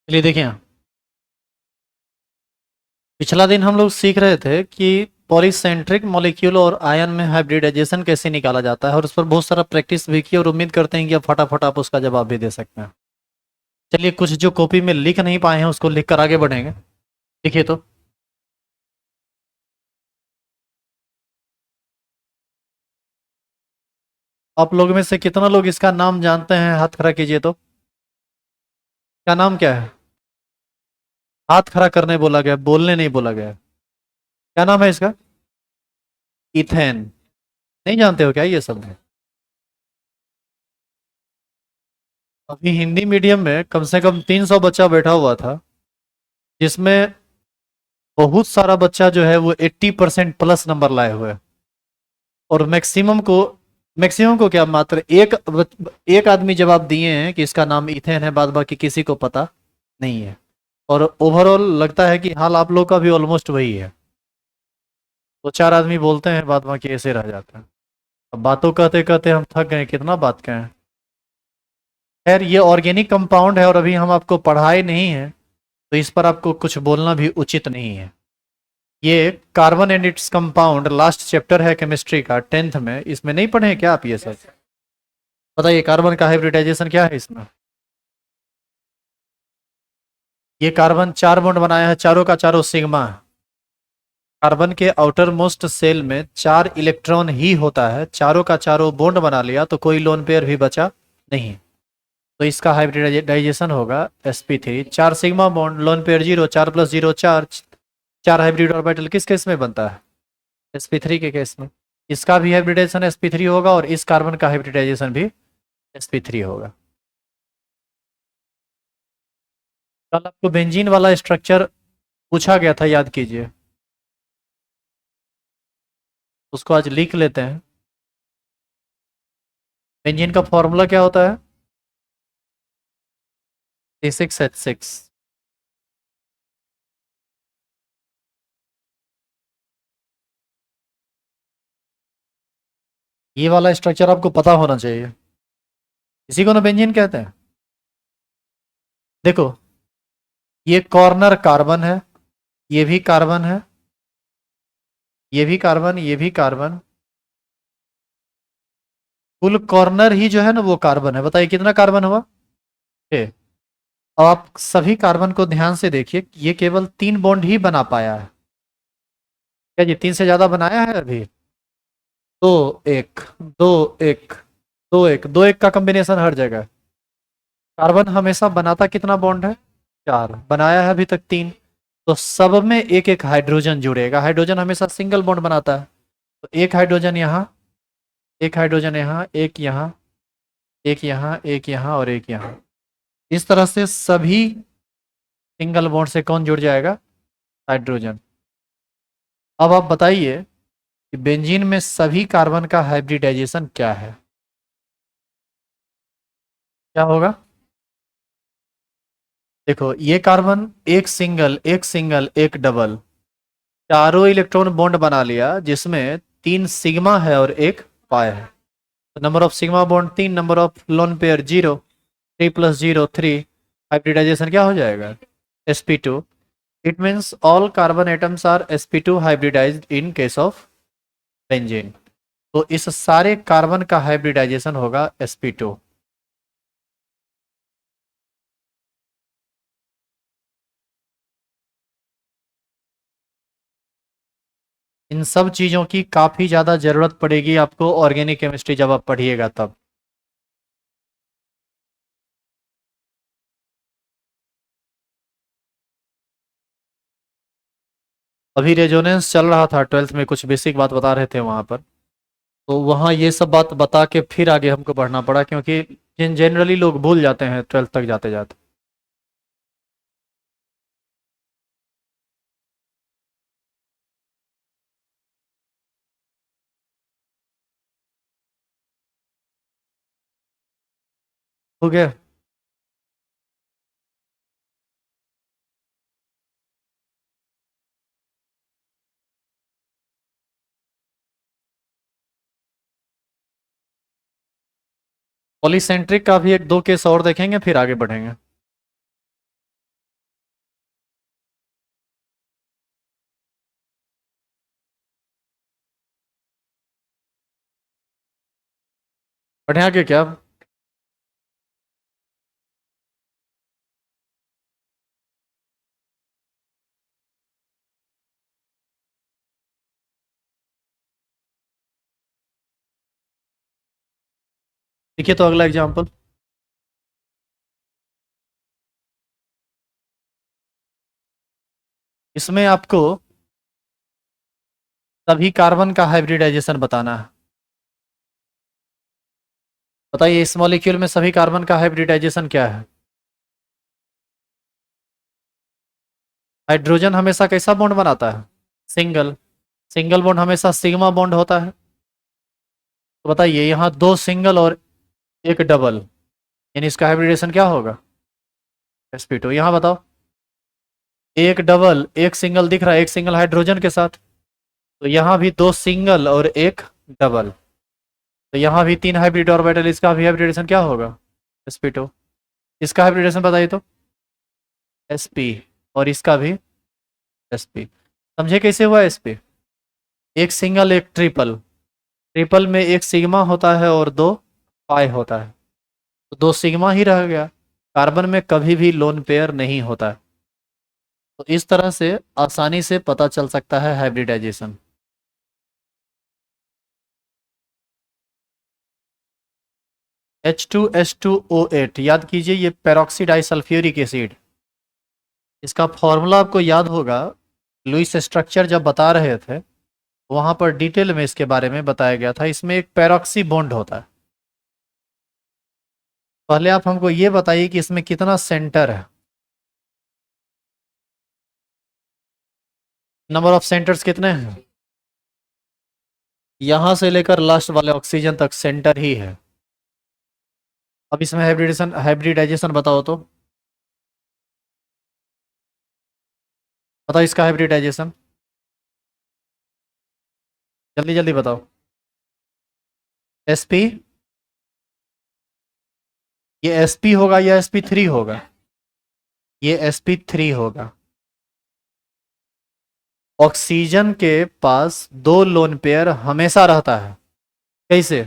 चलिए देखिए, पिछला दिन हम लोग सीख रहे थे कि पॉलीसेंट्रिक मॉलिक्यूल और आयन में हाइब्रिडाइजेशन कैसे निकाला जाता है, और उस पर बहुत सारा प्रैक्टिस भी की, और उम्मीद करते हैं कि अब फटाफट आप उसका जवाब भी दे सकते हैं। चलिए, कुछ जो कॉपी में लिख नहीं पाए हैं उसको लिख कर आगे बढ़ेंगे। लिखिए तो। आप लोग में से कितना लोग इसका नाम जानते हैं? हाथ खड़ा कीजिए तो। क्या नाम क्या है? हाथ खड़ा करने बोला गया, बोलने नहीं बोला गया। क्या नाम है इसका? इथेन। नहीं जानते हो क्या ये सब? अभी हिंदी मीडियम में कम से कम 300 बच्चा बैठा हुआ था, जिसमें बहुत सारा बच्चा जो है वो 80% प्लस नंबर लाए हुए हैं। और मैक्सिमम को क्या, मात्र एक आदमी जवाब दिए हैं कि इसका नाम इथेन है, बाद बाकी किसी को पता नहीं है। और ओवरऑल लगता है कि हाल आप लोग का भी ऑलमोस्ट वही है। दो चार आदमी बोलते हैं, बाद बाकी ऐसे रह जाता है। अब बातों कहते कहते हम थक गए, कितना बात कहें। खैर, ये ऑर्गेनिक कंपाउंड है और अभी हम आपको पढ़ाए नहीं है, तो इस पर आपको कुछ बोलना भी उचित नहीं है। ये carbon and its compound last chapter है केमिस्ट्री का, 10th में। इसमें नहीं पढ़े क्या आप ये सब? बताइए, कार्बन का हाइब्रिडाइजेशन क्या है इसमें? ये कार्बन 4 बॉन्ड बनाया है, चारों का चारों सिग्मा है। कार्बन के आउटर मोस्ट सेल में 4 इलेक्ट्रॉन ही होता है, चारों का चारों बॉन्ड बना लिया तो कोई लोन पेयर भी बचा नहीं। तो इसका हाइब्रिडाइजेशन होगा sp3। 4 sigma bond, loan pair 0, 4+0 4। 4 hybrid orbital किस केस में बनता है? sp3 के केस में। इसका भी हाइब्रिडाइजेशन sp3 होगा, और इस कार्बन का हाइब्रिडाइजेशन भी sp3 होगा। कल आपको बेंजीन वाला स्ट्रक्चर पूछा गया था, याद कीजिए। उसको आज लिख लेते हैं। बेंजीन का फॉर्मूला क्या होता है? C6H6। ये वाला स्ट्रक्चर आपको पता होना चाहिए। इसी को ना बेंजीन कहते हैं। देखो, ये कॉर्नर कार्बन है, ये भी कार्बन है, ये भी कार्बन, ये भी कार्बन। कुल कॉर्नर ही जो है ना वो कार्बन है। बताइए कितना कार्बन हुआ? 6। अब आप सभी कार्बन को ध्यान से देखिए, ये केवल 3 बॉन्ड ही बना पाया है। क्या जी 3 से ज्यादा बनाया है अभी? दो एक, दो एक, दो एक, दो एक का कॉम्बिनेशन हर जगह। कार्बन हमेशा बनाता कितना बॉन्ड है? 4। बनाया है अभी तक 3। तो सब में एक एक हाइड्रोजन जुड़ेगा। हाइड्रोजन हमेशा सिंगल बॉन्ड बनाता है। तो एक हाइड्रोजन यहाँ, एक हाइड्रोजन यहाँ, एक यहाँ, एक यहाँ, एक यहाँ, और एक यहाँ। इस तरह से सभी सिंगल बॉन्ड से कौन जुड़ जाएगा? हाइड्रोजन। अब आप बताइए कि बेंजीन में सभी कार्बन का हाइब्रिडाइजेशन क्या है? क्या होगा? देखो, ये कार्बन एक सिंगल, एक सिंगल, एक डबल, चारों इलेक्ट्रॉन बॉन्ड बना लिया, जिसमें 3 सिग्मा है और एक पाई है। तो number of sigma bond 3, number of lone pair 0। 3+0 3। Hybridization क्या हो जाएगा? sp2। It means all carbon atoms are sp2 hybridized in case of benzene. तो इस सारे कार्बन का हाइब्रिडाइजेशन होगा sp2। इन सब चीज़ों की काफ़ी ज़्यादा ज़रूरत पड़ेगी आपको ऑर्गेनिक केमिस्ट्री जब आप पढ़िएगा तब। अभी रेजोनेंस चल रहा था 12th में, कुछ बेसिक बात बता रहे थे वहाँ पर। तो वहाँ ये सब बात बता के फिर आगे हमको बढ़ना पड़ा, क्योंकि जनरली लोग भूल जाते हैं 12th तक जाते जाते। हो गया। पॉलीसेंट्रिक का भी एक दो केस और देखेंगे, फिर आगे बढ़ेंगे। पढ़े आगे क्या? देखिए तो अगला एग्जाम्पल। इसमें आपको सभी कार्बन का हाइब्रिडाइजेशन बताना है। बताइए इस मॉलिक्यूल में सभी कार्बन का हाइब्रिडाइजेशन क्या है? हाइड्रोजन हमेशा कैसा बॉन्ड बनाता है? सिंगल। सिंगल बॉन्ड हमेशा सिग्मा बॉन्ड होता है। तो बताइए यहाँ दो सिंगल और एक डबल, यानी इसका हाइब्रिडेशन क्या होगा? sp2। यहाँ बताओ, एक डबल एक सिंगल दिख रहा है, एक सिंगल हाइड्रोजन के साथ। तो यहाँ भी दो सिंगल और एक डबल, तो यहाँ भी तीन हाइब्रिड ऑर्बिटल, इसका भी हाइब्रिडेशन क्या होगा? sp2। इसका हाइब्रिडेशन बताइए तो। sp। और इसका भी sp। समझे कैसे हुआ sp? एक सिंगल एक ट्रिपल, ट्रिपल में एक सिग्मा होता है और दो पाई होता है, तो दो सिग्मा ही रह गया। कार्बन में कभी भी लोन पेयर नहीं होता है। तो इस तरह से आसानी से पता चल सकता है हाइब्रिडाइजेशन। H2S2O8 याद कीजिए, ये पेरोक्सी डाइसल्फ्यूरिक एसिड। इसका फॉर्मूला आपको याद होगा, लुईस स्ट्रक्चर जब बता रहे थे वहां पर डिटेल में इसके बारे में बताया गया था। इसमें एक पेरोक्सी बॉन्ड होता है। पहले आप हमको ये बताइए कि इसमें कितना सेंटर है? नंबर ऑफ सेंटर्स कितने हैं? यहां से लेकर लास्ट वाले ऑक्सीजन तक सेंटर ही है। अब इसमें हाइब्रिडाइजेशन बताओ तो। बताओ इसका हाइब्रिडाइजेशन, जल्दी जल्दी बताओ। sp, ये sp होगा या sp3 होगा? ये sp3 होगा। ऑक्सीजन के पास दो लोन पेयर हमेशा रहता है। कैसे?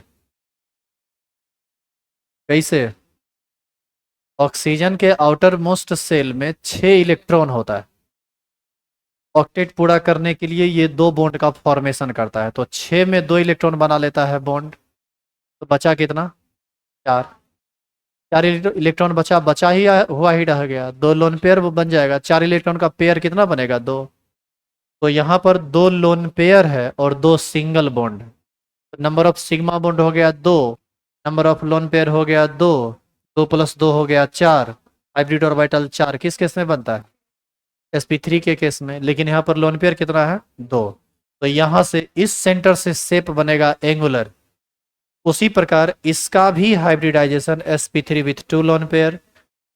कैसे? ऑक्सीजन के आउटर मोस्ट सेल में 6 इलेक्ट्रॉन होता है। ऑक्टेट पूरा करने के लिए ये दो बॉन्ड का फॉर्मेशन करता है, तो 6 में 2 इलेक्ट्रॉन बना लेता है बॉन्ड। तो बचा कितना? 4। 4 इलेक्ट्रॉन बचा, बचा ही हुआ ही रह गया। दो लोन पेयर वो बन जाएगा, 4 इलेक्ट्रॉन का पेयर कितना बनेगा? 2। तो यहाँ पर दो लोन पेयर है और दो single bond. Number of sigma bond हो गया 2, नंबर ऑफ लोन पेयर हो गया 2, 2 + 2 हो गया 4। हाइब्रिड ऑर्बिटल 4 किस केस में बनता है? sp3 के केस में। लेकिन यहाँ पर लोन पेयर कितना है? 2। तो यहाँ से इस सेंटर से शेप बनेगा एंगुलर। उसी प्रकार इसका भी hybridisation sp3 with 2 lone pair,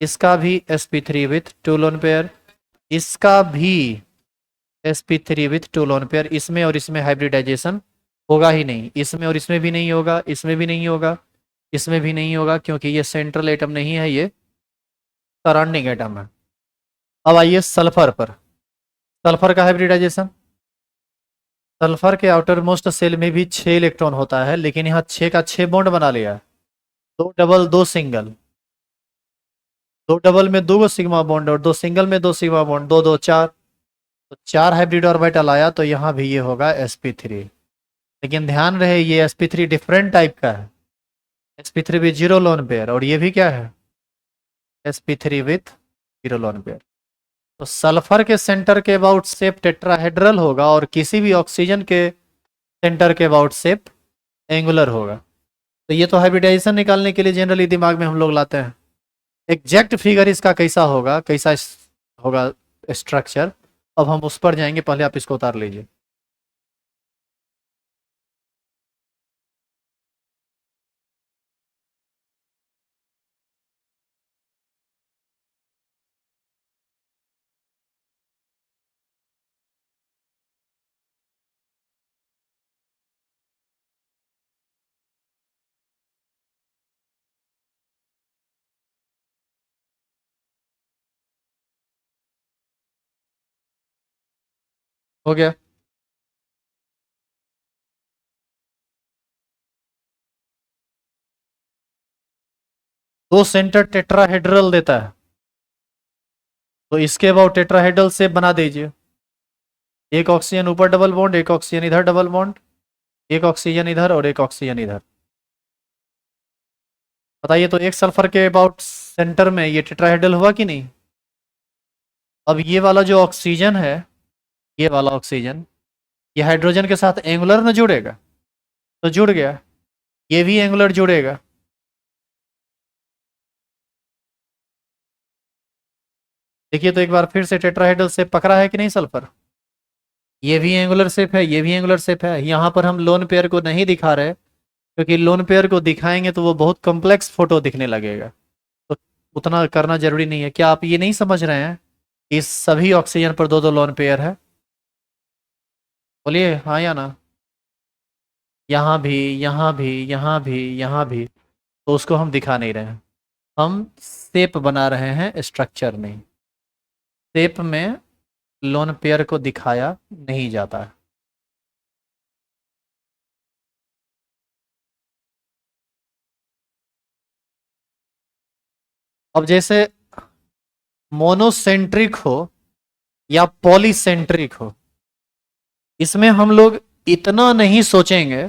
इसका भी sp3 विथ 2 लोन पेयर, इसका भी sp3 विथ 2 लोन पेयर। इसमें और इसमें हाइब्रिडाइजेशन होगा ही नहीं, इसमें और इसमें भी नहीं होगा, इसमें भी नहीं होगा, इसमें भी नहीं होगा, क्योंकि ये सेंट्रल एटम नहीं है, ये सराउंडिंग एटम है। अब आइए सल्फर पर। सल्फर का हाइब्रिडाइजेशन। सल्फर के आउटर मोस्ट सेल में भी 6 इलेक्ट्रॉन होता है, लेकिन यहाँ 6 का 6 बॉन्ड बना लिया है। दो डबल दो सिंगल, दो डबल में दो सिग्मा बॉन्ड और दो सिंगल में दो सिग्मा बॉन्ड, दो दो 4। तो 4 हाइब्रिड ऑर्बिटल आया, तो यहाँ भी ये होगा sp3। लेकिन ध्यान रहे ये sp3 डिफरेंट टाइप का है। sp3 भी जीरो लोन पेयर, और ये भी क्या है? sp3 with zero lone pair. तो सल्फर के सेंटर के अबाउट शेप टेट्राहेड्रल होगा, और किसी भी ऑक्सीजन के सेंटर के अबाउट शेप एंगुलर होगा। तो ये तो हाइब्रिडाइजेशन निकालने के लिए जनरली दिमाग में हम लोग लाते हैं। एग्जैक्ट फिगर इसका कैसा होगा, कैसा होगा स्ट्रक्चर, अब हम उस पर जाएंगे। पहले आप इसको उतार लीजिए। हो गया। दो सेंटर टेट्राहेड्रल देता है, तो इसके बाद टेट्राहेड्रल से बना दीजिए। एक ऑक्सीजन ऊपर डबल बॉन्ड, एक ऑक्सीजन इधर डबल बॉन्ड, एक ऑक्सीजन इधर और एक ऑक्सीजन इधर। बताइए तो एक सल्फर के अबाउट सेंटर में ये टेट्राहेड्रल हुआ कि नहीं? अब ये वाला जो ऑक्सीजन है, ये वाला ऑक्सीजन, ये हाइड्रोजन के साथ एंगुलर ना जुड़ेगा, तो जुड़ गया। ये भी एंगुलर जुड़ेगा। देखिए तो एक बार फिर से टेट्राहेड्रल से पकड़ा है कि नहीं सल्फर? ये भी एंगुलर शेप है, ये भी एंगुलर शेप है। यहाँ पर हम लोन पेयर को नहीं दिखा रहे, क्योंकि लोन पेयर को दिखाएंगे तो वो बहुत कॉम्प्लेक्स फोटो दिखने लगेगा, तो उतना करना जरूरी नहीं है। क्या आप ये नहीं समझ रहे हैं कि इस सभी ऑक्सीजन पर दो दो लोन पेयर है? बोलिए हाँ या ना। यहाँ भी, यहाँ भी, यहाँ भी, यहाँ भी, तो उसको हम दिखा नहीं रहे हैं, हम शेप बना रहे हैं, स्ट्रक्चर नहीं। शेप में लोन पेयर को दिखाया नहीं जाता है। अब जैसे मोनोसेंट्रिक हो या पॉलीसेंट्रिक हो, इसमें हम लोग इतना नहीं सोचेंगे।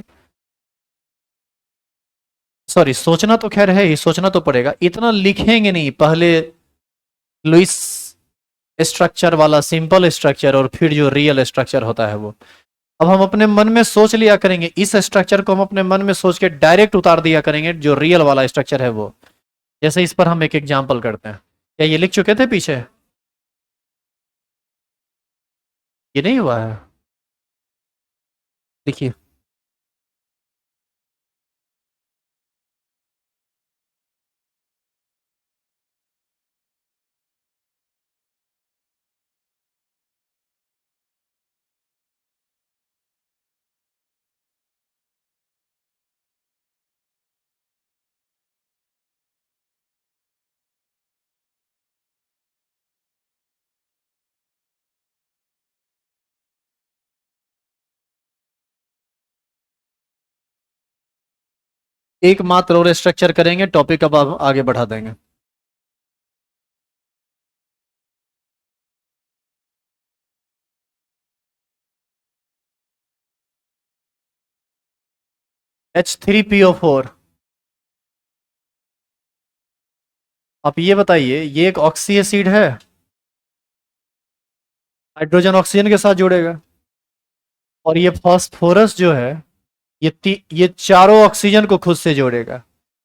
सॉरी, सोचना तो खैर है ही, सोचना तो पड़ेगा, इतना लिखेंगे नहीं पहले लुइस स्ट्रक्चर वाला सिंपल स्ट्रक्चर और फिर जो रियल स्ट्रक्चर होता है वो। अब हम अपने मन में सोच लिया करेंगे, इस स्ट्रक्चर को हम अपने मन में सोच के डायरेक्ट उतार दिया करेंगे जो रियल वाला स्ट्रक्चर है वो। जैसे इस पर हम एक एग्जांपल करते हैं। क्या ये लिख चुके थे पीछे? ये नहीं हुआ है? देखिए, एकमात्र और स्ट्रक्चर करेंगे, टॉपिक अब आगे बढ़ा देंगे। H3PO4। आप ये बताइए, ये एक ऑक्सी एसिड है, हाइड्रोजन ऑक्सीजन के साथ जुड़ेगा, और ये फास्फोरस जो है, ये चारों ऑक्सीजन को खुद से जोड़ेगा,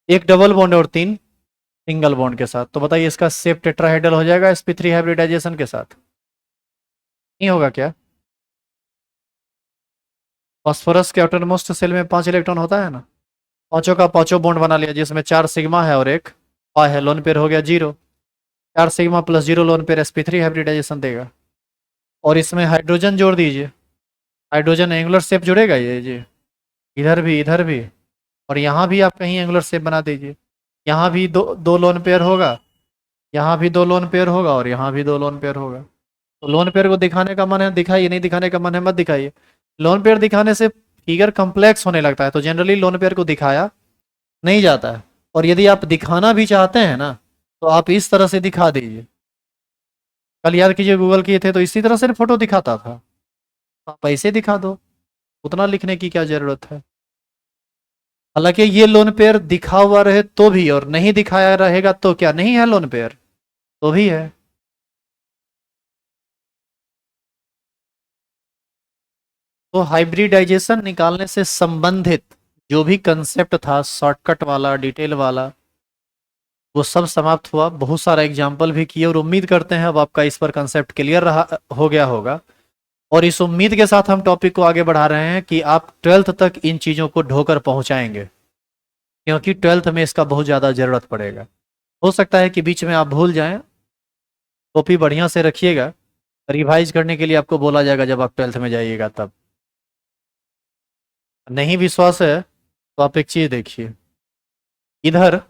एक डबल बॉन्ड और तीन सिंगल बॉन्ड के साथ। तो बताइए इसका सेप टेट्राहेड्रल हो जाएगा sp3 हाइब्रिडाइजेशन के साथ? नहीं होगा क्या? फास्फोरस के आउटरमोस्ट सेल में 5 इलेक्ट्रॉन होता है ना, पांचों का पांचों बॉन्ड बना लिया, जिसमें 4 सिग्मा है और एक पाई है, लोन पेयर हो गया 0। 4 sigma +0 lone pair sp3 hybridisation देगा। और इसमें हाइड्रोजन जोड़ दीजिए, हाइड्रोजन एंगुलर शेप जुड़ेगा ये जी, इधर भी, इधर भी, और यहाँ भी आप कहीं एंगुलर शेप बना दीजिए। यहाँ भी दो दो लोन पेयर होगा, यहाँ भी दो लोन पेयर होगा, और यहाँ भी दो लोन पेयर होगा। तो लोन पेयर को दिखाने का मन है दिखाइए, नहीं दिखाने का मन है मत दिखाइए। लोन पेयर दिखाने से फिगर कम्प्लेक्स होने लगता है, तो जनरली लोन पेयर को दिखाया नहीं जाता है। और यदि आप दिखाना भी चाहते हैं ना, तो आप इस तरह से दिखा दीजिए। कल याद कीजिए गूगल किए थे तो इसी तरह से फोटो दिखाता था, आप ऐसे दिखा दो, उतना लिखने की क्या जरूरत है। हालांकि ये लोन पेयर दिखा हुआ रहे तो भी, और नहीं दिखाया रहेगा तो क्या नहीं है लोन पेयर? तो भी है। तो हाइब्रिडाइजेशन निकालने से संबंधित जो भी कंसेप्ट था, शॉर्टकट वाला, डिटेल वाला, वो सब समाप्त हुआ। बहुत सारा एग्जाम्पल भी किए, और उम्मीद करते हैं अब आपका इस पर कंसेप्ट क्लियर रहा हो गया होगा। और इस उम्मीद के साथ हम टॉपिक को आगे बढ़ा रहे हैं कि आप 12th तक इन चीज़ों को ढोकर पहुंचाएंगे, क्योंकि 12th में इसका बहुत ज़्यादा ज़रूरत पड़ेगा। हो सकता है कि बीच में आप भूल जाएं, कॉपी बढ़िया से रखिएगा, रिवाइज करने के लिए आपको बोला जाएगा जब आप 12th में जाइएगा तब। नहीं विश्वास है तो आप एक चीज़ देखिए, इधर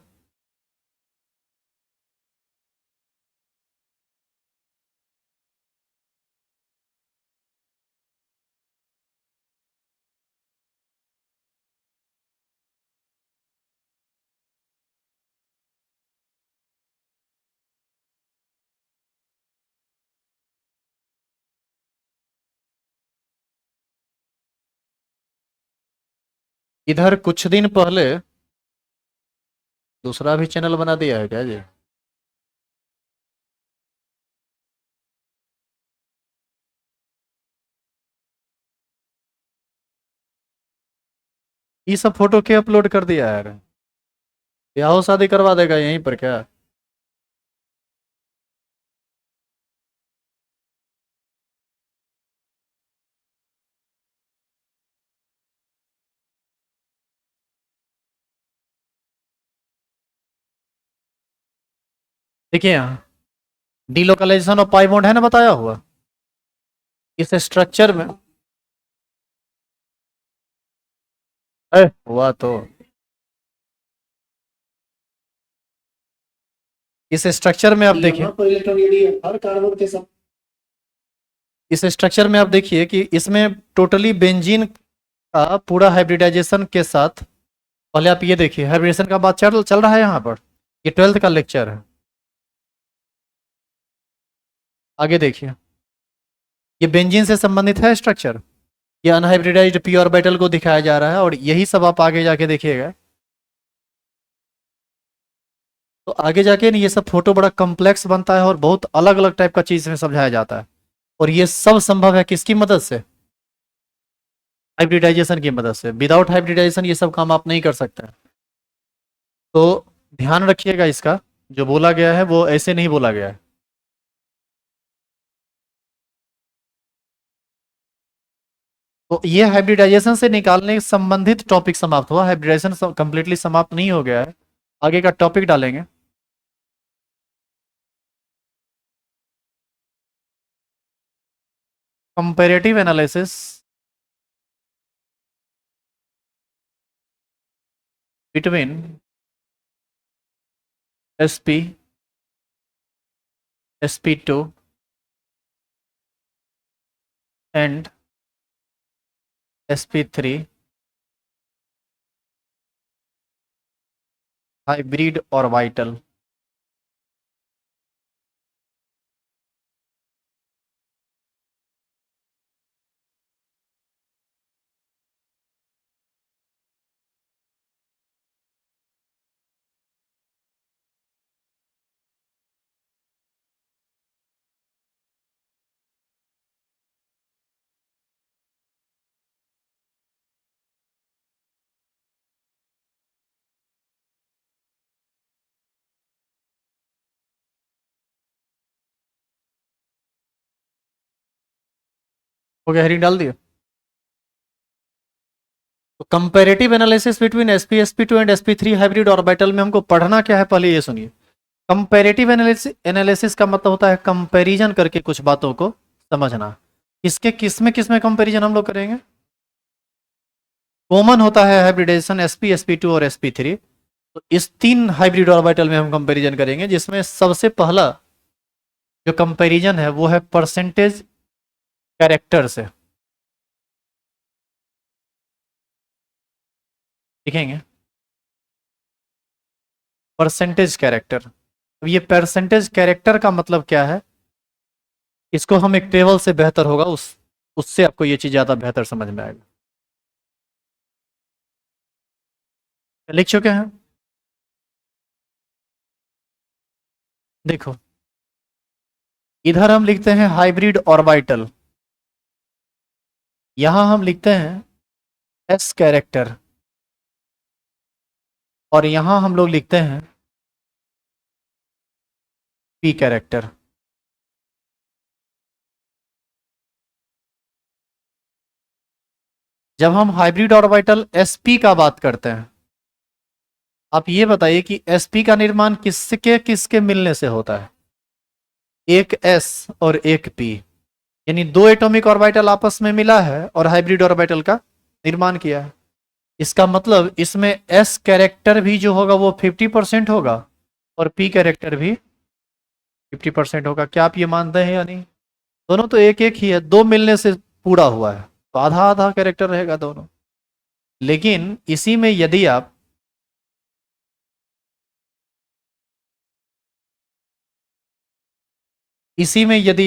इधर कुछ दिन पहले दूसरा भी चैनल बना दिया है क्या जी? ये सब फोटो के अपलोड कर दिया है यार? ब्याह शादी करवा देगा यहीं पर क्या? देखिए यहाँ डीलोकलाइजेशन ऑफ पाई बॉन्ड है ना बताया हुआ। इस स्ट्रक्चर में हुआ तो इस स्ट्रक्चर में आप देखिए, हर कार्बन के साथ इस स्ट्रक्चर में आप देखिए कि इसमें टोटली बेंजीन का पूरा हाइब्रिडाइजेशन के साथ, पहले आप ये देखिए हाइब्रिडेशन का बात चल चल रहा है यहाँ पर, ये 12th का लेक्चर है। आगे देखिए, ये बेंजीन से संबंधित है स्ट्रक्चर, ये अनहाइब्रिडाइज्ड पी ऑर्बिटल को दिखाया जा रहा है और यही सब आप आगे जाके देखिएगा। तो आगे जाके ये सब फोटो बड़ा कॉम्प्लेक्स बनता है और बहुत अलग अलग टाइप का चीज में समझाया जाता है। और ये सब संभव है किसकी मदद से? हाइब्रिडाइजेशन की मदद से। विदाउट हाइब्रिडाइजेशन ये सब काम आप नहीं कर सकते। तो ध्यान रखिएगा, इसका जो बोला गया है वो ऐसे नहीं बोला गया है। तो ये हाइब्रिडाइजेशन से निकालने संबंधित टॉपिक समाप्त हुआ, हाइब्रिडाइजेशन कंप्लीटली समाप्त नहीं हो गया है। आगे का टॉपिक डालेंगे। Comparative analysis between SP sp2 and sp3 hybrid orbital. हो गया, हेडिंग डाल दिया। तो comparative analysis between sp sp2 and sp3 hybrid orbital में हमको पढ़ना क्या है, पहले ये सुनिए। कंपैरेटिव एनालिसिस एनालिसिस का मतलब होता है कंपैरिजन करके कुछ बातों को समझना। किस में कंपैरिजन हम लोग करेंगे? कॉमन होता है हाइब्रिडाइजेशन sp sp2 और sp3। तो इस तीन हाइब्रिड ऑर्बिटल में हम कंपैरिजन करेंगे, जिसमें सबसे पहला जो कंपैरिजन है वो है परसेंटेज कैरेक्टर से। लिखेंगे परसेंटेज कैरेक्टर। अब ये परसेंटेज कैरेक्टर का मतलब क्या है, इसको हम एक टेबल से बेहतर होगा, उससे आपको ये चीज ज्यादा बेहतर समझ में आएगा। लिख चुके हैं? देखो, इधर हम लिखते हैं हाइब्रिड ऑर्बिटल, यहां हम लिखते हैं एस कैरेक्टर, और यहां हम लोग लिखते हैं पी कैरेक्टर। जब हम हाइब्रिड ऑर्बिटल sp का बात करते हैं, आप ये बताइए कि sp का निर्माण किसके किसके मिलने से होता है? एक s और एक p, यानी दो एटॉमिक ऑर्बिटल आपस में मिला है और हाइब्रिड ऑर्बिटल का निर्माण किया है। इसका मतलब इसमें s कैरेक्टर भी जो होगा वो 50% होगा और p कैरेक्टर भी 50% होगा। क्या आप ये मानते हैं या नहीं? दोनों तो एक एक ही है, दो मिलने से पूरा हुआ है, तो आधा आधा कैरेक्टर रहेगा दोनों। लेकिन इसी में यदि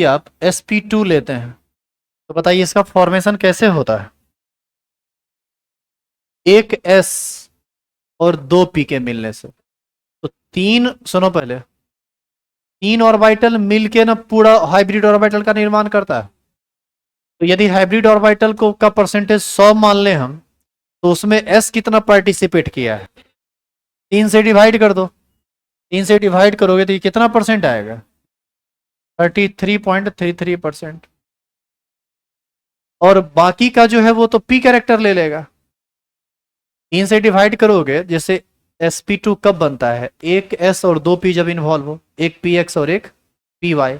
आप sp2 लेते हैं, तो बताइए इसका फॉर्मेशन कैसे होता है? एक एस और दो पी के मिलने से। तो तीन, सुनो पहले, तीन ऑर्बिटल मिलके ना पूरा हाइब्रिड ऑर्बिटल का निर्माण करता है। तो यदि हाइब्रिड ऑर्बिटल को का परसेंटेज 100 मान ले हम, तो उसमें एस कितना पार्टिसिपेट किया है, तीन से डिवाइड कर दो। तीन से डिवाइड करोगे तो ये कितना परसेंट आएगा, 33.33%। और बाकी का जो है वो तो पी कैरेक्टर ले लेगा। तीन से डिवाइड करोगे, जैसे sp2 कब बनता है, एक s और दो p जब इन्वॉल्व हो, एक px और एक py।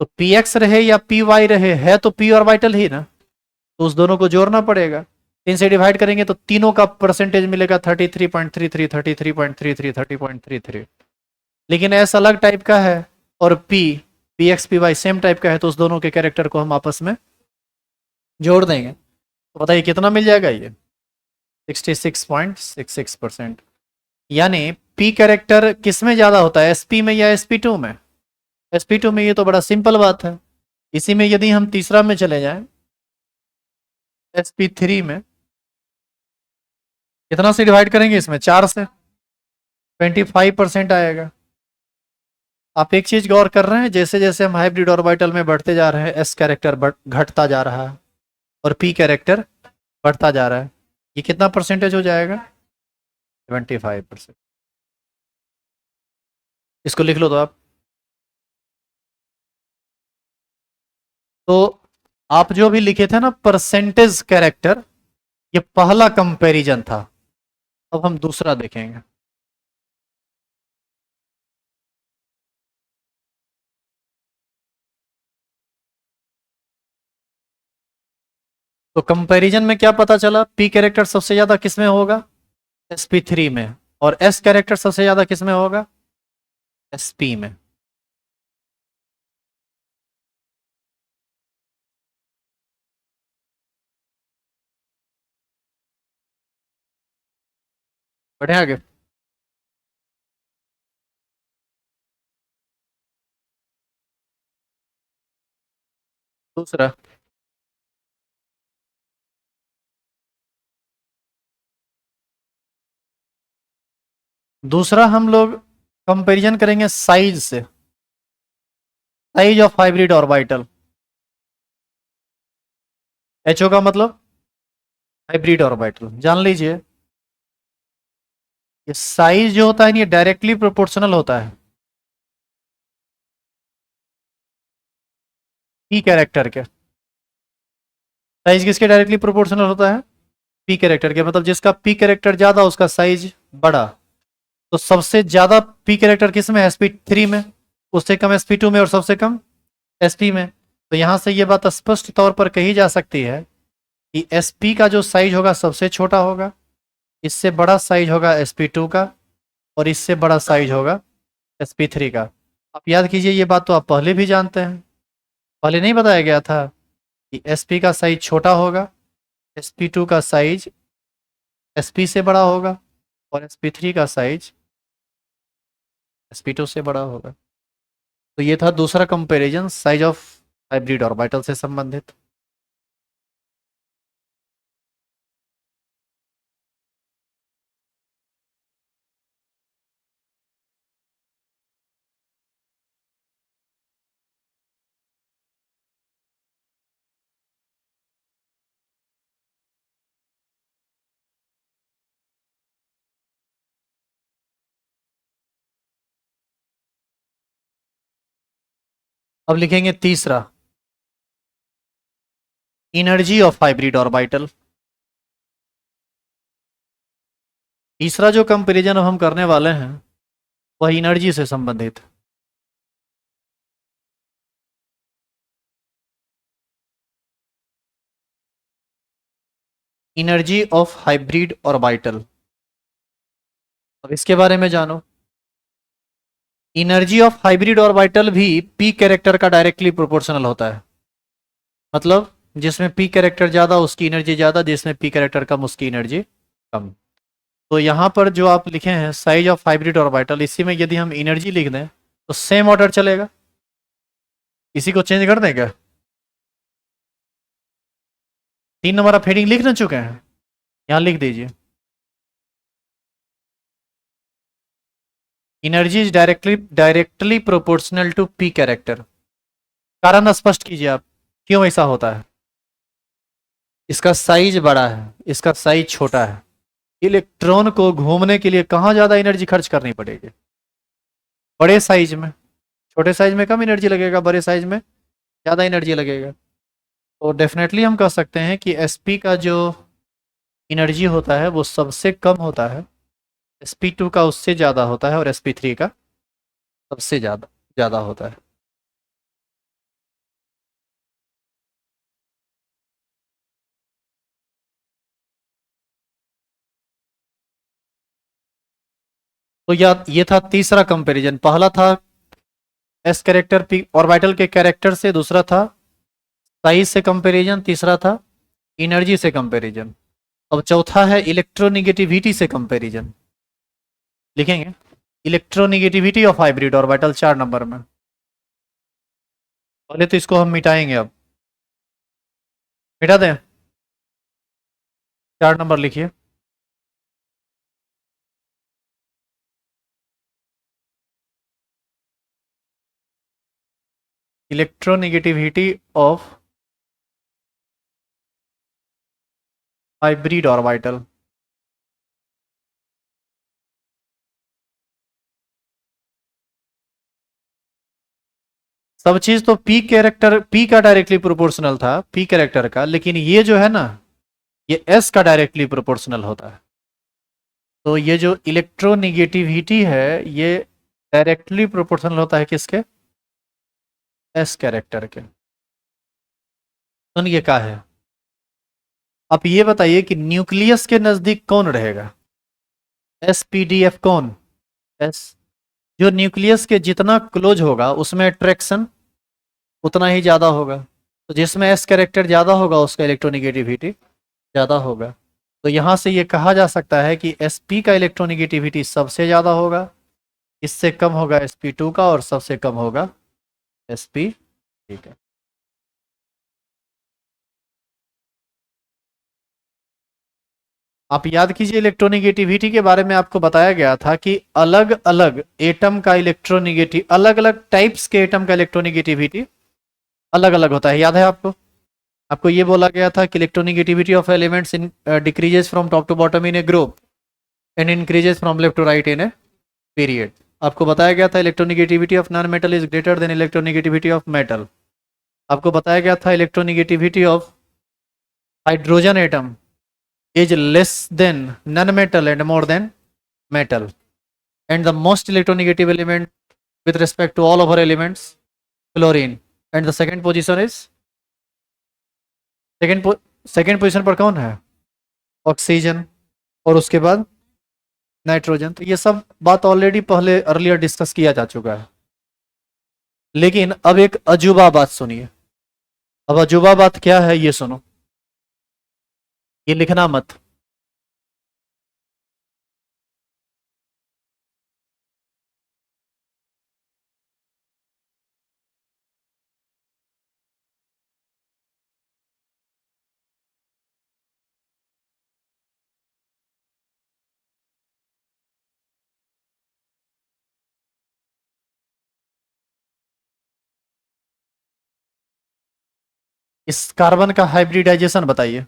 तो px रहे या py रहे, है तो p ऑर्बिटल ही ना, तो उस दोनों को जोड़ना पड़ेगा। तीन से डिवाइड करेंगे तो तीनों का परसेंटेज मिलेगा 33.33, 33.33, 30.33। लेकिन s अलग टाइप का है और px py सेम टाइप का है, तो उस दोनों के कैरेक्टर को हम आपस में जोड़ देंगे। तो बताइए कितना मिल जाएगा, ये 66.66%। यानी पी कैरेक्टर किस में ज्यादा होता है, एसपी में या sp2 में? sp2 में। ये तो बड़ा सिंपल बात है। इसी में यदि हम तीसरा में चले जाएं, sp3 में, कितना से डिवाइड करेंगे इसमें, 4 से, 25% आएगा। आप एक चीज गौर कर रहे हैं, जैसे जैसे हम हाइब्रिड ऑर्बिटल में बढ़ते जा रहे हैं, एस कैरेक्टर घटता जा रहा है और पी कैरेक्टर बढ़ता जा रहा है। ये कितना परसेंटेज हो जाएगा, 25%। इसको लिख लो तो आप। तो आप जो भी लिखे थे ना परसेंटेज कैरेक्टर, ये पहला कंपैरिजन था। अब हम दूसरा देखेंगे। तो कंपैरिजन में क्या पता चला, पी कैरेक्टर सबसे ज्यादा किसमें होगा, sp3 में, और एस कैरेक्टर सबसे ज्यादा किसमें होगा, sp में। बढ़े आगे। दूसरा, दूसरा हम लोग कंपैरिजन करेंगे साइज से, size of hybrid orbital. HO का मतलब हाइब्रिड ऑर्बिटल, जान लीजिए। ये साइज जो होता है ये डायरेक्टली प्रोपोर्शनल होता है पी कैरेक्टर के। साइज किसके डायरेक्टली प्रोपोर्शनल होता है, पी कैरेक्टर के। मतलब जिसका पी कैरेक्टर ज्यादा उसका साइज बड़ा। तो सबसे ज्यादा पी कैरेक्टर किस में, sp3 में, उससे कम sp2 में, और सबसे कम sp में। तो यहां से ये बात स्पष्ट तौर पर कही जा सकती है कि sp का जो साइज होगा सबसे छोटा होगा, इससे बड़ा साइज होगा sp2 का, और इससे बड़ा साइज होगा sp3 का। आप याद कीजिए, ये बात तो आप पहले भी जानते हैं, पहले नहीं बताया गया था कि sp का साइज छोटा होगा, sp2 का साइज sp से बड़ा होगा, और sp3 का साइज sp2 से बड़ा होगा। तो ये था दूसरा comparison size of hybrid orbital से संबंधित। अब लिखेंगे तीसरा, एनर्जी ऑफ हाइब्रिड ऑर्बिटल। तीसरा जो कंपैरिजन हम करने वाले हैं वह एनर्जी से संबंधित। एनर्जी ऑफ हाइब्रिड ऑर्बिटल, अब इसके बारे में जानो। एनर्जी ऑफ हाइब्रिड ऑर्बिटल भी पी कैरेक्टर का डायरेक्टली प्रोपोर्शनल होता है। मतलब जिसमें पी कैरेक्टर ज्यादा उसकी एनर्जी ज्यादा, जिसमें पी कैरेक्टर कम उसकी एनर्जी कम। तो यहाँ पर जो आप लिखे हैं साइज ऑफ हाइब्रिड ऑर्बिटल, इसी में यदि हम एनर्जी लिख दें तो सेम ऑर्डर चलेगा। इसी को चेंज कर दें क्या, 3 नंबर आप हेडिंग लिख न चुके हैं, यहाँ लिख दीजिए। Energy is directly proportional to p character. कारण स्पष्ट कीजिए आप, क्यों ऐसा होता है? इसका साइज बड़ा है, इसका साइज छोटा है। इलेक्ट्रॉन को घूमने के लिए कहाँ ज्यादा एनर्जी खर्च करनी पड़ेगी? बड़े साइज में। छोटे साइज में कम एनर्जी लगेगा, बड़े साइज में ज्यादा एनर्जी लगेगा। तो डेफिनेटली हम कह सकते हैं कि sp का जो एनर्जी होता है वो सबसे कम होता है, sp2 का उससे ज़्यादा होता है, और sp3 का सबसे ज़्यादा ज़्यादा होता है। तो ये था तीसरा कंपैरिजन। पहला था s कैरेक्टर p ऑर्बिटल के कैरेक्टर से, दूसरा था साइज से कंपैरिजन, तीसरा था एनर्जी से कंपैरिजन। अब चौथा है इलेक्ट्रोनिगेटिविटी से कंपैरिजन। लिखेंगे electronegativity of hybrid orbital 4 number में। पहले तो इसको हम मिटाएंगे, अब मिटा दें। 4 नंबर लिखिए। Electronegativity of hybrid orbital. सब चीज तो पी कैरेक्टर, पी का डायरेक्टली प्रोपोर्शनल था पी कैरेक्टर का, लेकिन ये जो है ना, ये एस का डायरेक्टली प्रोपोर्शनल होता है। तो ये जो इलेक्ट्रोनिगेटिविटी है ये डायरेक्टली प्रोपोर्शनल होता है किसके? एस कैरेक्टर के। सुनिए क्या है, आप ये बताइए कि न्यूक्लियस के नजदीक कौन रहेगा? एसपीडीएफ कौन? एस। जो न्यूक्लियस के जितना क्लोज होगा उसमें अट्रैक्शन उतना ही ज्यादा होगा। तो जिसमें एस कैरेक्टर ज्यादा होगा उसका इलेक्ट्रोनिगेटिविटी ज्यादा होगा। तो यहां से ये कहा जा सकता है कि sp का इलेक्ट्रोनिगेटिविटी सबसे ज्यादा होगा, इससे कम होगा sp2 का, और सबसे कम होगा sp। ठीक है। आप याद कीजिए इलेक्ट्रोनिगेटिविटी के बारे में आपको बताया गया था कि अलग अलग एटम का इलेक्ट्रोनिगेटिव, अलग अलग टाइप्स के एटम का इलेक्ट्रोनिगेटिविटी अलग अलग होता है। याद है आपको? आपको ये बोला गया था कि electronegativity of elements in decreases from top to bottom in a group and increases from left to right in a period. आपको बताया गया था electronegativity of non metal is greater than electronegativity of metal. आपको बताया गया था electronegativity of hydrogen atom is less than non-metal and more than metal, and the most electronegative element with respect to all of our elements, chlorine, and the second position is second second position पर कौन है? Oxygen, और उसके बाद nitrogen. तो ये सब बात ऑलरेडी पहले अर्लियर डिस्कस किया जा चुका है। लेकिन अब एक अजूबा बात सुनिए। अब अजूबा बात क्या है ये सुनो, ये लिखना मत। इस कार्बन का हाइब्रिडाइजेशन बताइए।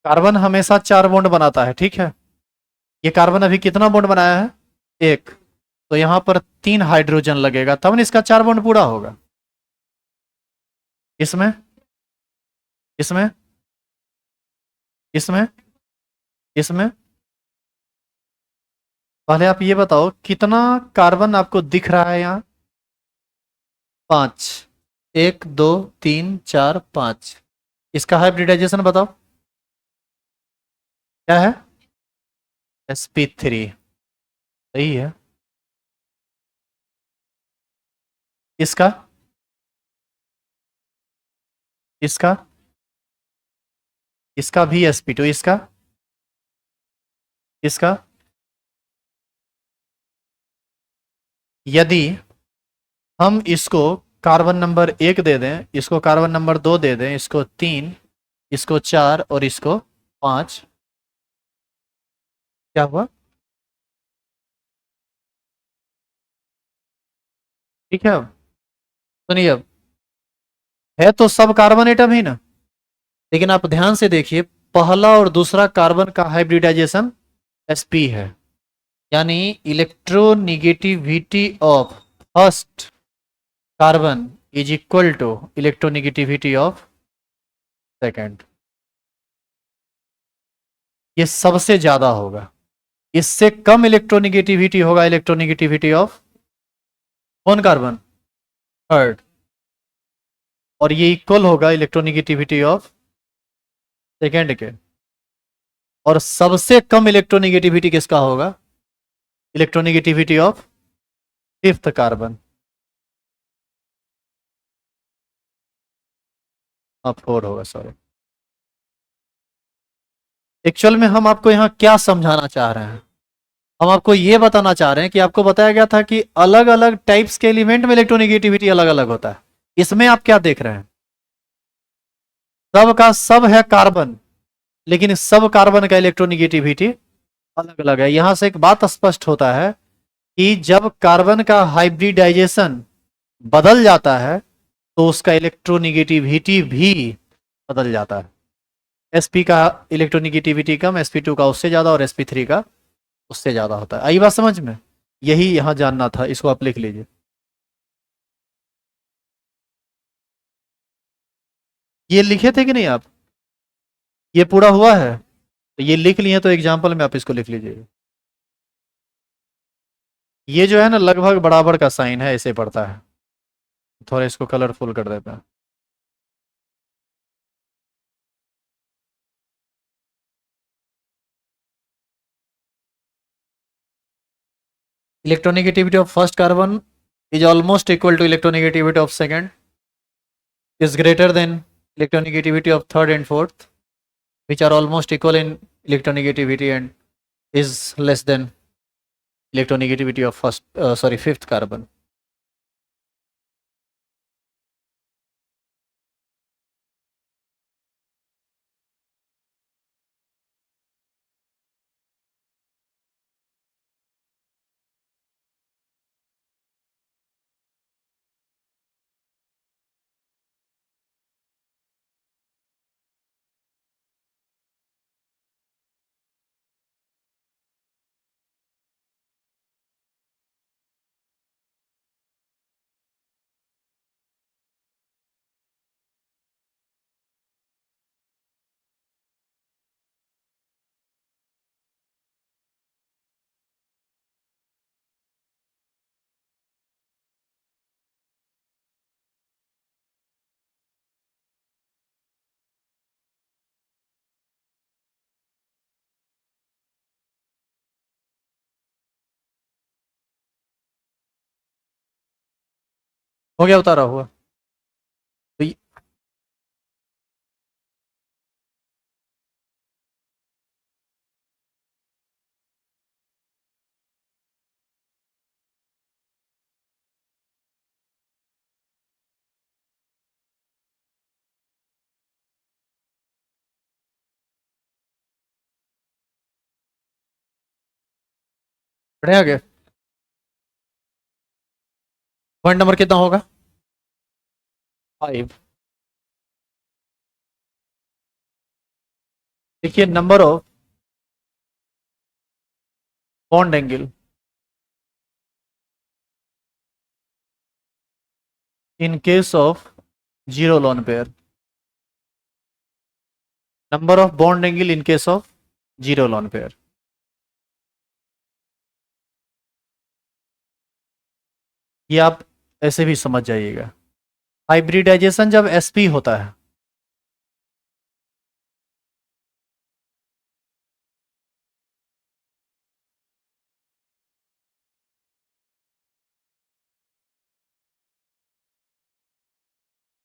कार्बन हमेशा 4 बॉन्ड बनाता है, ठीक है। ये कार्बन अभी कितना बॉन्ड बनाया है? एक। तो यहां पर 3 हाइड्रोजन लगेगा, तब ना इसका 4 बॉन्ड पूरा होगा। इसमें इसमें इसमें इसमें पहले आप ये बताओ कितना कार्बन आपको दिख रहा है यहाँ? 5। 1 2 3 4 5। इसका हाइब्रिडाइजेशन बताओ क्या है? sp3। सही है। इसका इसका इसका भी sp2। इसका इसका यदि हम इसको कार्बन नंबर 1 दे दें, इसको कार्बन नंबर 2 दे दें, इसको 3, इसको 4 और इसको 5, क्या हुआ? ठीक है, अब सुनिए, अब है तो सब कार्बन एटम ही ना, लेकिन आप ध्यान से देखिए, पहला और दूसरा कार्बन का हाइब्रिडाइजेशन sp है, यानी electronegativity of first carbon is equal to electronegativity of second. ये सबसे ज्यादा होगा, इससे कम इलेक्ट्रोनिगेटिविटी होगा इलेक्ट्रोनिगेटिविटी ऑफ कौन कार्बन, थर्ड, और ये इक्वल होगा इलेक्ट्रोनिगेटिविटी ऑफ सेकेंड के। और सबसे कम इलेक्ट्रोनिगेटिविटी किसका होगा, electronegativity of fifth carbon, four होगा, सॉरी। एक्चुअल में हम आपको यहाँ क्या समझाना चाह रहे हैं, हम आपको ये बताना चाह रहे हैं कि आपको बताया गया था कि अलग अलग टाइप्स के एलिमेंट में इलेक्ट्रोनिगेटिविटी अलग अलग होता है। इसमें आप क्या देख रहे हैं, सब का सब है कार्बन, लेकिन सब कार्बन का इलेक्ट्रोनिगेटिविटी अलग अलग है। यहां से एक बात स्पष्ट होता है कि जब कार्बन का हाइब्रिडाइजेशन बदल जाता है तो उसका इलेक्ट्रोनिगेटिविटी भी बदल जाता है। sp का इलेक्ट्रोनिगेटिविटी कम, sp2 का उससे ज्यादा और sp3 का उससे ज्यादा होता है। आई बात समझ में? यही यहां जानना था, इसको आप लिख लीजिए। ये लिखे थे कि नहीं आप, ये पूरा हुआ है, तो ये लिख लिए तो एग्जाम्पल में आप इसको लिख लीजिए। ये जो है ना लगभग बराबर का साइन है, ऐसे पड़ता है, थोड़ा इसको कलरफुल कर देते हैं। Electronegativity of first carbon is almost equal to electronegativity of second, is greater than electronegativity of third and fourth, which are almost equal in electronegativity, and is less than electronegativity of fifth carbon. हो गया उतारा हुआ, तो बढ़े आगे। Point number कितना होगा, 5। देखिए, number of bond angle in case of zero lone pair, number of bond angle in case of zero lone pair। ये आप ऐसे भी समझ जाइएगा, हाइब्रिडाइजेशन जब sp होता है,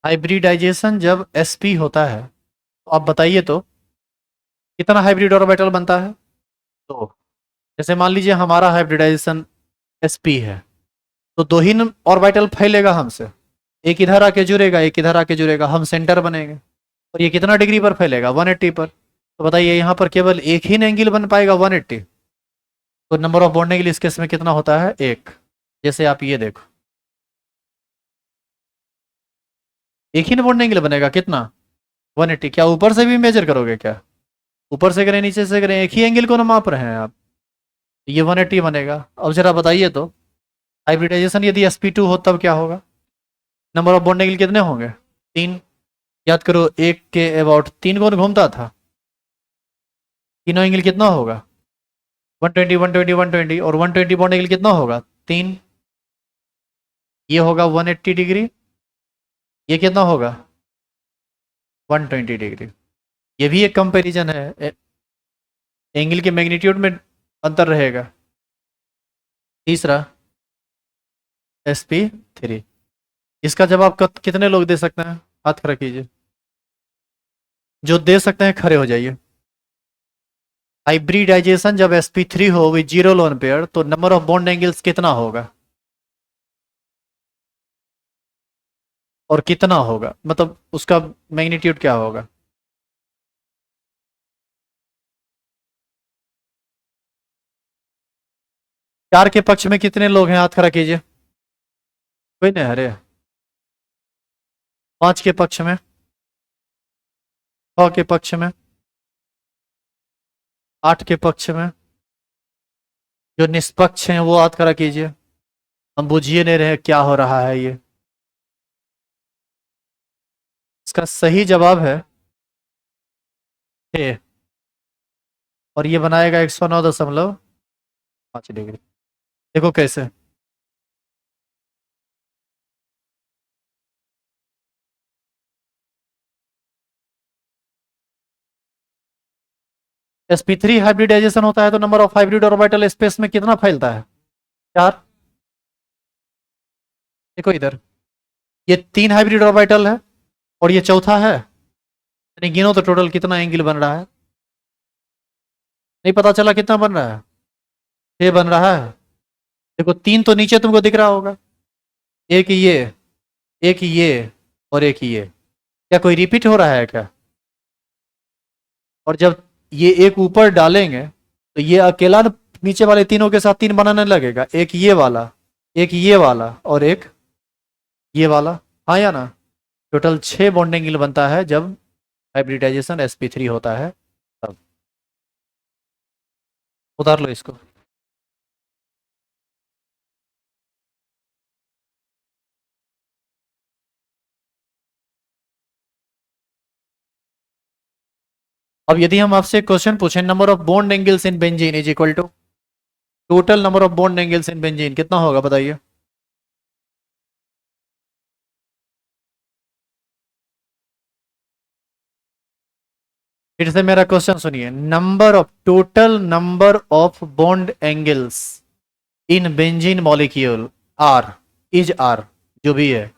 हाइब्रिडाइजेशन जब sp होता है, तो आप बताइए तो कितना हाइब्रिड ऑर्बिटल बनता है, तो जैसे मान लीजिए हमारा हाइब्रिडाइजेशन sp है, तो 2 ही ऑर्बिटल फैलेगा हमसे, एक इधर आके जुड़ेगा, एक इधर आके जुड़ेगा, हम सेंटर बनेंगे। और ये कितना डिग्री पर फैलेगा? 180 पर। तो बताइए यहाँ पर केवल एक ही एंगल बन पाएगा 180। तो नंबर ऑफ बॉन्ड एंगल इस केस में कितना होता है? एक। जैसे आप ये देखो, एक ही बॉन्ड एंगल बनेगा कितना? 180। क्या ऊपर से भी मेजर करोगे क्या? ऊपर से करें नीचे से करें, एक ही एंगल को ना माप रहे हैं आप। ये 180 बनेगा। अब जरा बताइए तो, हाइब्रिडाइजेशन यदि sp2 हो तब क्या होगा? नंबर ऑफ बॉन्ड एंगल कितने होंगे? तीन। याद करो, एक के अबाउट तीन कौन घूमता था? तीनों एंगल कितना होगा? 120 120 120। और 120 बॉन्ड एंगल कितना होगा? तीन। ये होगा 180 डिग्री। ये कितना होगा? 120 डिग्री। ये भी एक कंपैरिजन है, एंगल के मैग्नीट्यूड में अंतर रहेगा। तीसरा, sp3। इसका जवाब कितने लोग दे सकते हैं? हाथ खड़ा कीजिए। जो दे सकते हैं खड़े हो जाइए। हाइब्रिडाइजेशन जब sp3 हो विद जीरो लोन पेयर, तो नंबर ऑफ बॉन्ड एंगल्स कितना होगा? और कितना होगा, मतलब उसका मैग्नीट्यूड क्या होगा? चार के पक्ष में कितने लोग हैं? हाथ खड़ा कीजिए। कोई नहीं, अरे। पांच के पक्ष में, छह के पक्ष में, आठ के पक्ष में। जो निष्पक्ष हैं वो हाथ खड़ा कीजिए। हम बुझिए नहीं रहे क्या हो रहा है ये। इसका सही जवाब है 6। और ये बनाएगा 109.5 डिग्री। देखो कैसे। sp3 हाइब्रिडाइजेशन होता है तो number of hybrid orbital space में कितना फैलता है? चार। देखो इधर, ये तीन हाइब्रिड ऑर्बिटल है और ये चौथा है, यानी गिनो तो टोटल कितना एंगल बन रहा है? नहीं पता चला कितना बन रहा है? 6 बन रहा है। देखो तीन तो नीचे तुमको दिख रहा होगा, एक ये, एक ये, और एक ये। क्या कोई रिपीट हो रहा है क्या? और जब ये एक ऊपर डालेंगे तो ये अकेला नीचे वाले तीनों के साथ तीन बनाने लगेगा, एक ये वाला, एक ये वाला, और एक ये वाला। हाँ या ना? टोटल 6 बॉन्डिंग एंगल बनता है जब हाइब्रिडाइजेशन sp3 होता है तब। उतार लो इसको। अब यदि हम आपसे क्वेश्चन पूछें, number of bond angles in benzene is equal to total number of bond angles in benzene, कितना होगा बताइए? फिर से मेरा क्वेश्चन सुनिए। Number of total number of bond angles in benzene molecule are, is are, जो भी है,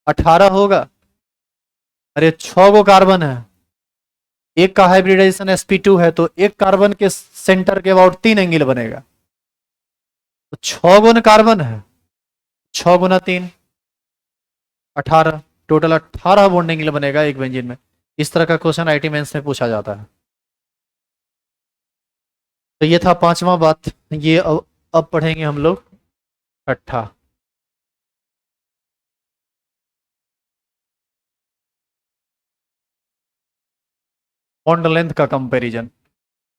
18 होगा। अरे 6 गो कार्बन है, एक का हाइब्रिडाइजेशन sp2 है, तो एक कार्बन के सेंटर के अबाउट 3 एंगल बनेगा। तो 6 गुना कार्बन है, 6 गुना 3, 18। टोटल 18 बॉन्ड एंगल बनेगा एक बेंजीन में। इस तरह का क्वेश्चन आईटी मेंस में पूछा जाता है। तो ये था पांचवा बात। ये अब पढ़ेंगे हम लोग छठा। बॉन्ड लेंथ का कंपैरिजन।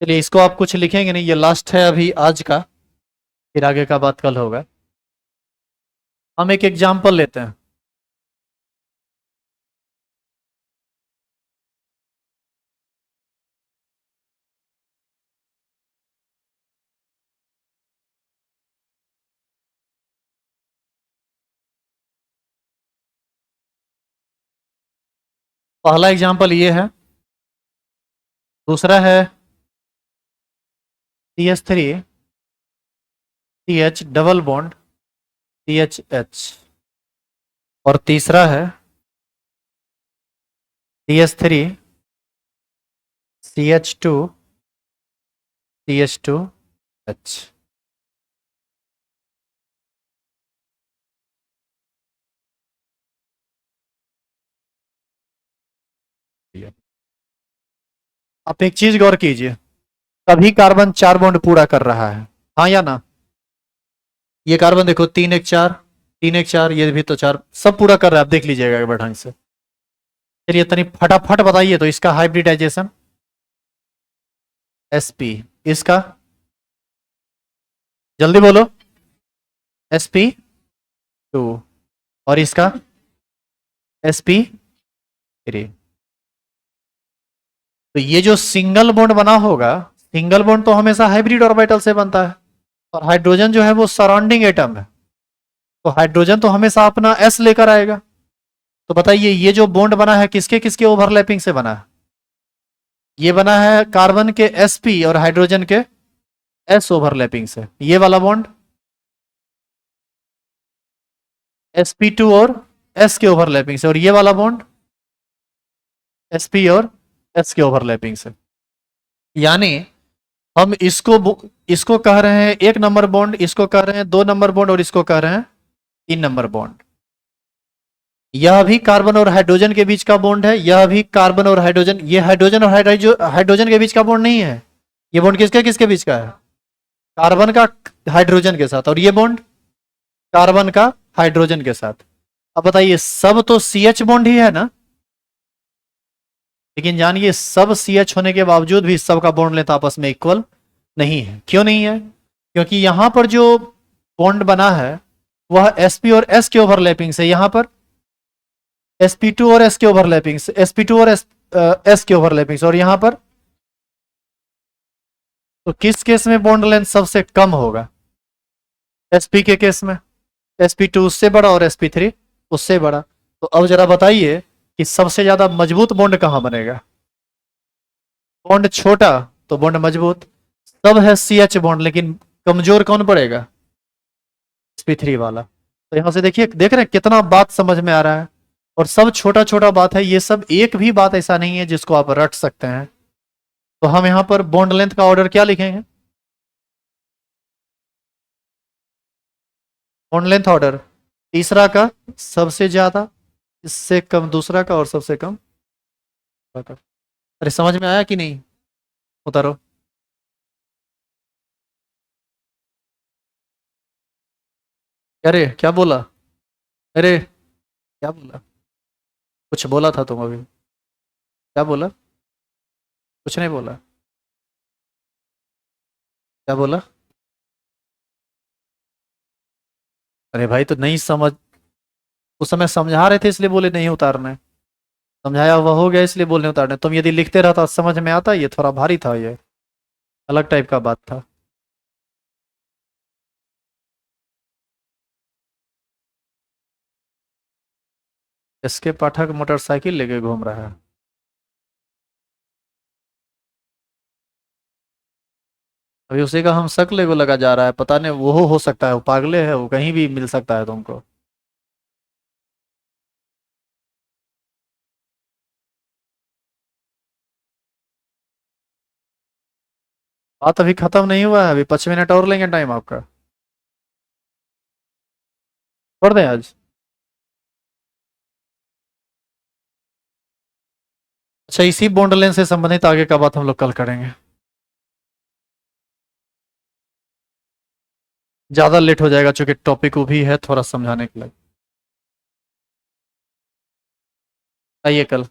चलिए इसको आप कुछ लिखेंगे नहीं, ये लास्ट है अभी आज का, फिर आगे का बात कल होगा। हम एक एग्जाम्पल लेते हैं। पहला एग्जाम्पल ये है। दूसरा है CH3 CH double bond CHH। और तीसरा है CH3 CH2 CH2H। आप एक चीज गौर कीजिए, कभी कार्बन 4 बॉन्ड पूरा कर रहा है, हाँ या ना? ये कार्बन देखो 3 1 4, 3 1 4, ये भी तो 4, सब पूरा कर रहा है, आप देख लीजिएगा एक बार ढंग से। चलिए तनी फटाफट बताइए तो इसका हाइब्रिडाइजेशन sp, इसका जल्दी बोलो, sp2, और इसका sp3। तो ये जो सिंगल बॉन्ड बना होगा, सिंगल बॉन्ड तो हमेशा हाइब्रिड ऑर्बिटल से बनता है, और हाइड्रोजन जो है वो सराउंडिंग एटम है, तो हाइड्रोजन तो हमेशा अपना s लेकर आएगा। तो बताइए ये जो बॉन्ड बना है किसके किसके ओवरलैपिंग से बना है? ये बना है कार्बन के sp और हाइड्रोजन के s ओवरलैपिंग से, ये वाला बॉन्ड sp2 और s के ओवरलैपिंग से, और ये वाला बॉन्ड sp और s के ओवरलैपिंग से। यानी हम इसको कह रहे हैं 1 नंबर बॉन्ड, इसको कह रहे हैं 2 नंबर बॉन्ड, और इसको कह रहे हैं 3 नंबर बॉन्ड। यह भी कार्बन और हाइड्रोजन के बीच का बॉन्ड है, यह भी कार्बन और हाइड्रोजन, ये हाइड्रोजन और हाइड्रोजन के बीच का बॉन्ड नहीं है। ये बॉन्ड किसके किसके बीच का है? कार्बन का हाइड्रोजन के साथ, और ये बॉन्ड कार्बन का हाइड्रोजन के साथ। अब बताइए सब तो CH बॉन्ड ही है ना, लेकिन जानिए सब CH होने के बावजूद भी सबका बॉन्ड लेंथ आपस में इक्वल नहीं है। क्यों नहीं है? क्योंकि यहां पर जो बॉन्ड बना है वह sp और s के ओवरलैपिंग से, यहां पर sp2 और s के ओवरलैपिंग से, sp2 और s के ओवरलैपिंग से, और यहां पर तो किस केस में बॉन्ड लेंथ सबसे कम होगा? sp के केस में। sp2 उससे बड़ा और sp3 उससे बड़ा। तो अब जरा बताइए कि सबसे ज्यादा मजबूत बॉन्ड कहां बनेगा? बॉन्ड छोटा तो बॉन्ड मजबूत, सब है CH बॉन्ड, लेकिन कमजोर कौन पड़ेगा? sp3 वाला। तो यहां से देखिए, देख रहे हैं कितना बात समझ में आ रहा है, और सब छोटा छोटा बात है, ये सब एक भी बात ऐसा नहीं है जिसको आप रट सकते हैं। तो हम यहां पर बॉन्ड लेंथ का ऑर्डर क्या लिखेंगे? बॉन्ड लेंथ ऑर्डर, तीसरा का सबसे ज्यादा, इससे कम दूसरा का, और सबसे कम तीसरा का। अरे समझ में आया कि नहीं? उतारो। अरे क्या बोला? अरे क्या बोला? कुछ बोला था तुम अभी, क्या बोला? कुछ नहीं बोला, क्या बोला? अरे भाई तो नहीं समझ, उस समय समझा रहे थे इसलिए बोले नहीं उतारना है, समझाया हुआ हो गया इसलिए बोलने उतारने। तुम यदि लिखते रहता समझ में आता, ये थोड़ा भारी था, ये अलग टाइप का बात था। इसके पाठक मोटरसाइकिल लेके घूम रहा है। अभी उसी का हम शक लेगो लगा जा रहा है, पता नहीं वो हो सकता है, वो पागले है, वो कहीं भी मिल सकता है तुमको। बात अभी खत्म नहीं हुआ है, अभी 5 मिनट और लेंगे टाइम आपका। छोड़ दें आज? अच्छा, इसी बॉन्ड लेंथ से संबंधित आगे का बात हम लोग कल करेंगे। ज्यादा लेट हो जाएगा क्योंकि टॉपिक वो भी है थोड़ा समझाने के लिए। आइए कल।